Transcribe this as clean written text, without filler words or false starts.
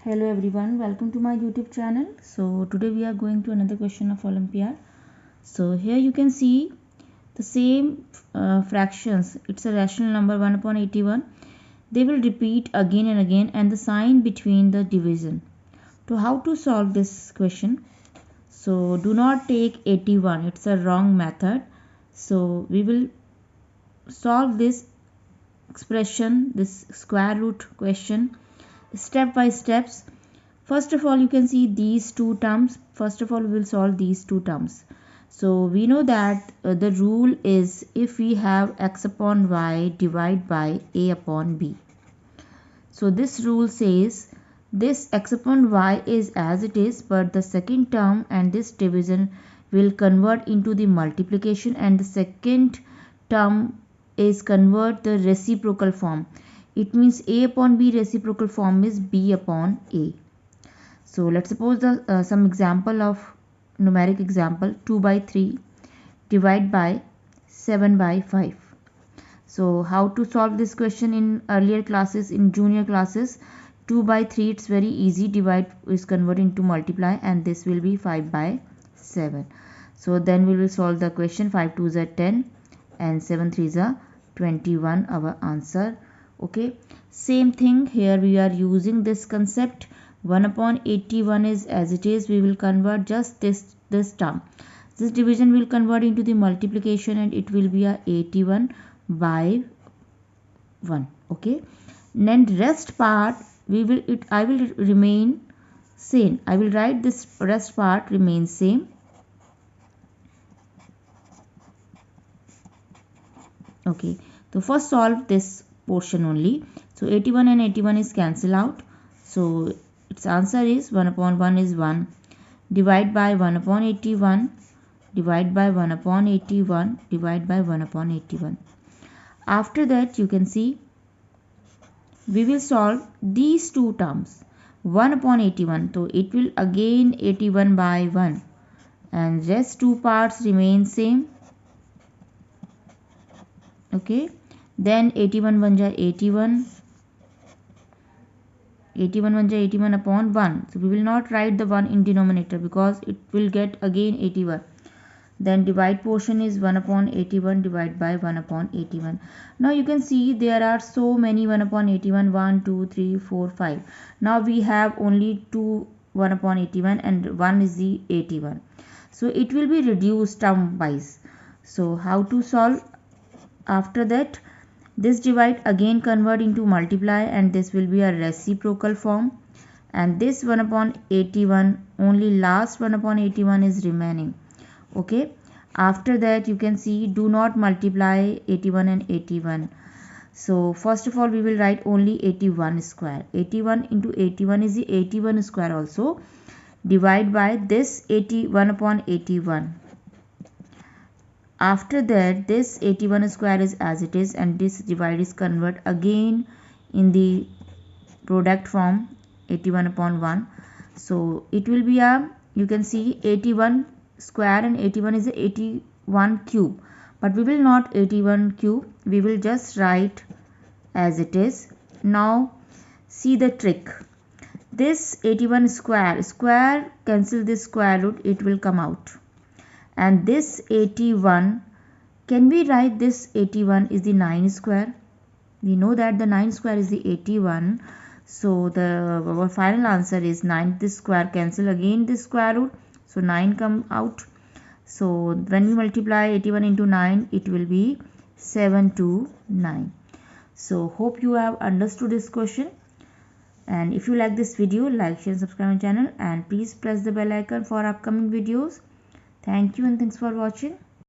Hello everyone, welcome to my YouTube channel. So today we are going to another question of Olympiad. So here you can see the same fractions. It's a rational number 1 upon 81. They will repeat again and again and the sign between the division. So how to solve this question? So do not take 81. It's a wrong method. So we will solve this expression, this square root question, step by steps. First of all, you can see these two terms. First of all, we will solve these two terms. So we know that the rule is if we have x upon y divide by a upon b. So this rule says this x upon y is as it is, but the second term and this division will convert into the multiplication, and the second term is convert the reciprocal form. It means a upon b reciprocal form is b upon a. So let's suppose some example of numeric example 2 by 3 divide by 7 by 5. So how to solve this question in earlier classes, in junior classes? 2 by 3 it's very easy, divide is converted into multiply, and this will be 5 by 7. So then we will solve the question. 5 2s are 10 and 7 3s are 21, our answer. Okay, same thing here, we are using this concept. 1 upon 81 is as it is, we will convert just this term. This division will convert into the multiplication and it will be a 81 by 1. Okay, then rest part I will remain same. I will write this rest part remains same. Okay, so first solve this portion only. So 81 and 81 is cancel out. So its answer is 1 upon 1 is 1. Divide by 1 upon 81. Divide by 1 upon 81. Divide by 1 upon 81. After that you can see we will solve these two terms. 1 upon 81. So it will again 81 by 1. And rest two parts remain same. Okay. Then 81 1 ja 81. 81 1 ja 81 upon 1. So we will not write the 1 in denominator because it will get again 81. Then divide portion is 1 upon 81 divided by 1 upon 81. Now you can see there are so many 1 upon 81. 1, 2, 3, 4, 5. Now we have only 2 1 upon 81 and 1 is the 81. So it will be reduced term wise. So how to solve? After that, this divide again convert into multiply and this will be a reciprocal form. And this 1 upon 81, only last 1 upon 81 is remaining. Okay, after that you can see do not multiply 81 and 81. So first of all we will write only 81 square. 81 into 81 is the 81 square also. Divide by this 81 upon 81. After that this 81 square is as it is and this divide is convert again in the product form 81 upon 1. So it will be a, you can see 81 square and 81 is a 81 cube, but we will not 81 cube, we will just write as it is. Now see the trick. This 81 square cancel this square root, it will come out, and this 81, can we write this 81 is the 9 square? We know that the 9 square is the 81. So our final answer is 9. This square cancel again this square root. So 9 come out. So when we multiply 81 into 9, it will be 729. So hope you have understood this question. And if you like this video, like, share, subscribe my channel, and please press the bell icon for upcoming videos. Thank you and thanks for watching.